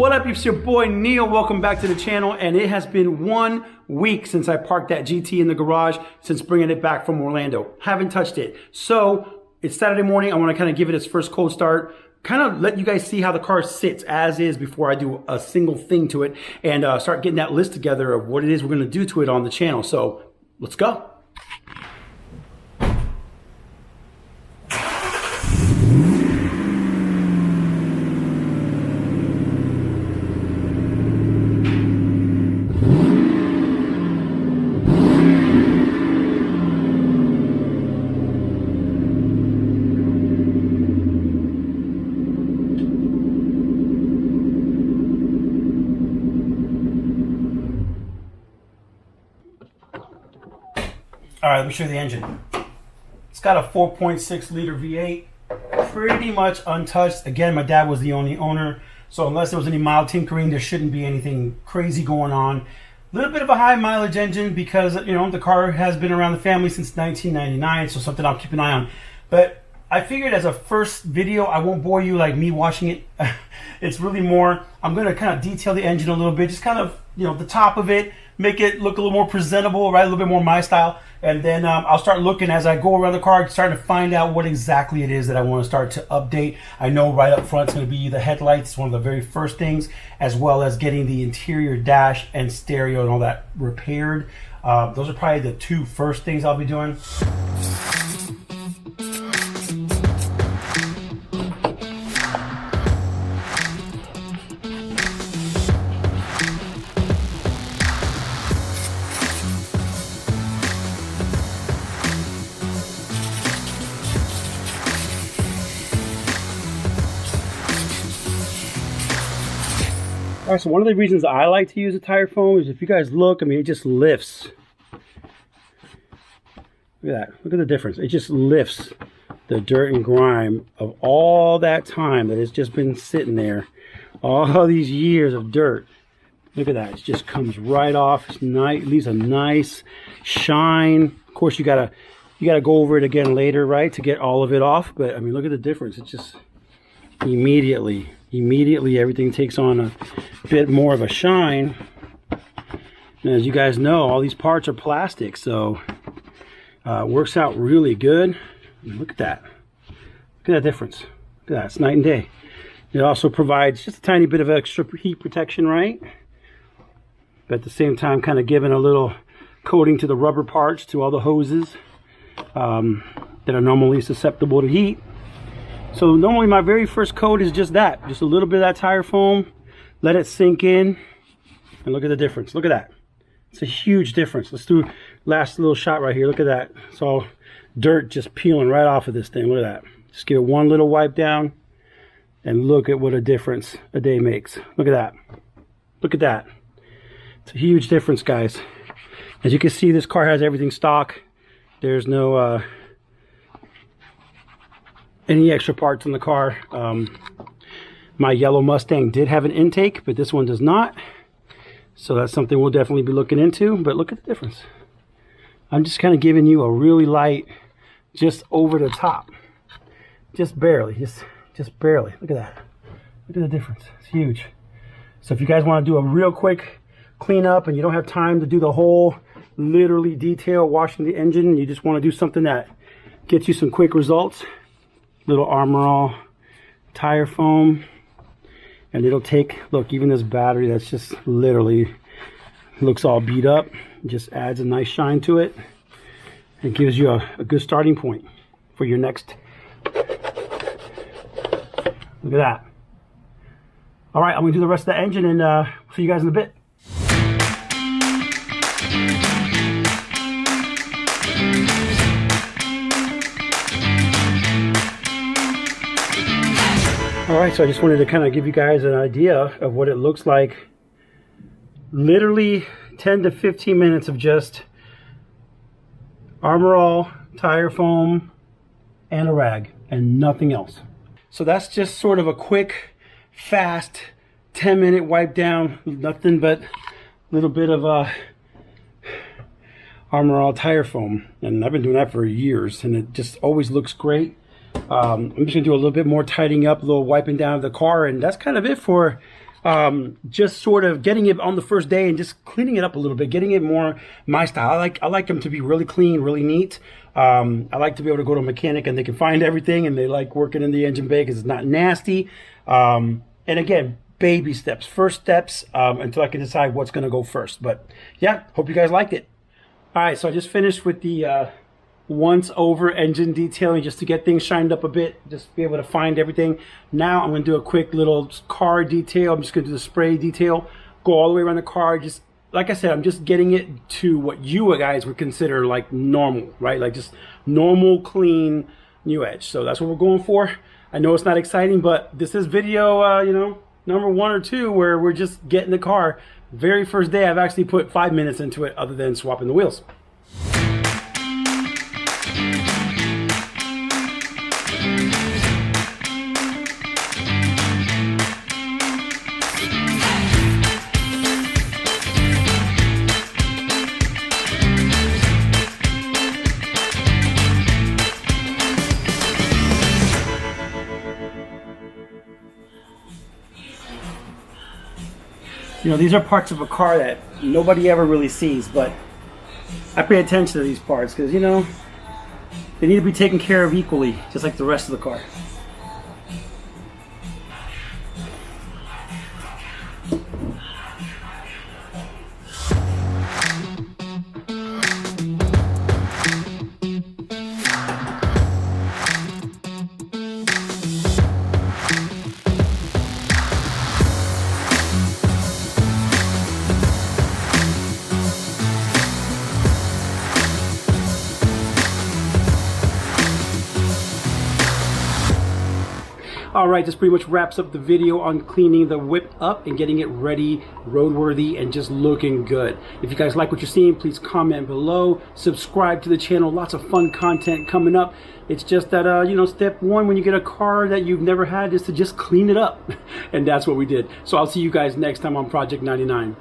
What up, it's your boy Neil. Welcome back to the channel. And it has been 1 week since I parked that GT in the garage since bringing it back from Orlando. Haven't touched it. So it's Saturday morning. I want to kind of give it its first cold start. Kind of let you guys see how the car sits as is before I do a single thing to it and start getting that list together of what it is we're going to do to it on the channel. So let's go. All right, let me show you the engine. It's got a 4.6 liter V8, pretty much untouched. Again, my dad was the only owner, so unless there was any mild tinkering, there shouldn't be anything crazy going on. A little bit of a high mileage engine because, you know, the car has been around the family since 1999, so something I'll keep an eye on. But I figured as a first video, I won't bore you like me watching it. It's really more, I'm gonna kind of detail the engine a little bit, just kind of, you know, the top of it, make it look a little more presentable, right? A little bit more my style. And then I'll start looking as I go around the car, starting to find out what exactly it is that I want to start to update. I know right up front it's going to be the headlights, one of the very first things, as well as getting the interior dash and stereo and all that repaired. Those are probably the two first things I'll be doing. All right, so one of the reasons I like to use a tire foam is if you guys look, I mean, it just lifts. Look at that. Look at the difference. It just lifts the dirt and grime of all that time that it's just been sitting there. All these years of dirt. Look at that. It just comes right off. It's nice. It leaves a nice shine. Of course, you gotta go over it again later, right, to get all of it off. But I mean, look at the difference. It's just immediately everything takes on a bit more of a shine. And as you guys know, all these parts are plastic, so it works out really good. And look at that. Look at that difference. Look at that. It's night and day. It also provides just a tiny bit of extra heat protection, right? But at the same time, kind of giving a little coating to the rubber parts, to all the hoses that are normally susceptible to heat. So normally my very first coat is just that, just a little bit of that tire foam, let it sink in, and look at the difference. Look at that. It's a huge difference. Let's do last little shot right here. Look at that. It's all dirt just peeling right off of this thing. Look at that. Just give it one little wipe down, and look at what a difference a day makes. Look at that. Look at that. It's a huge difference, guys. As you can see, this car has everything stock. There's no any extra parts in the car. My yellow Mustang did have an intake, but this one does not. So that's something we'll definitely be looking into. But look at the difference. I'm just kind of giving you a really light, just over the top. Just barely, just barely. Look at that. Look at the difference. It's huge. So if you guys want to do a real quick cleanup and you don't have time to do the whole literally detail washing the engine, and you just want to do something that gets you some quick results, little Armor All tire foam, and it'll take, look, even this battery that's just literally looks all beat up, just adds a nice shine to it. It gives you a good starting point for your next. Look at that. All right, I'm gonna do the rest of the engine and see you guys in a bit. Alright, so I just wanted to kind of give you guys an idea of what it looks like. Literally 10 to 15 minutes of just Armor All, tire foam, and a rag, and nothing else. So that's just sort of a quick, fast, 10-minute wipe down. Nothing but a little bit of Armor All tire foam, and I've been doing that for years, and it just always looks great. I'm just gonna do a little bit more tidying up, a little wiping down of the car, and that's kind of it for just sort of getting it on the first day and just cleaning it up a little bit, getting it more my style. I like them to be really clean, really neat. I like to be able to go to a mechanic and they can find everything, and they like working in the engine bay because it's not nasty. And again, baby steps, first steps, until I can decide what's going to go first. But yeah, hope you guys liked it. All right, so I just finished with the once over engine detailing just to get things shined up a bit, just to be able to find everything. Now I'm going to do a quick little car detail. I'm just going to do the spray detail, go all the way around the car. Just like I said, I'm just getting it to what you guys would consider like normal, right? Like just normal, clean, new edge. So that's what we're going for. I know it's not exciting, but this is video, you know, number 1 or 2 where we're just getting the car. Very first day, I've actually put 5 minutes into it other than swapping the wheels. You know, these are parts of a car that nobody ever really sees, but I pay attention to these parts because, you know, they need to be taken care of equally, just like the rest of the car. Alright, this pretty much wraps up the video on cleaning the whip up and getting it ready, roadworthy, and just looking good. If you guys like what you're seeing, please comment below, subscribe to the channel, lots of fun content coming up. It's just that, you know, step 1 when you get a car that you've never had is to just clean it up. And that's what we did. So I'll see you guys next time on Project 99.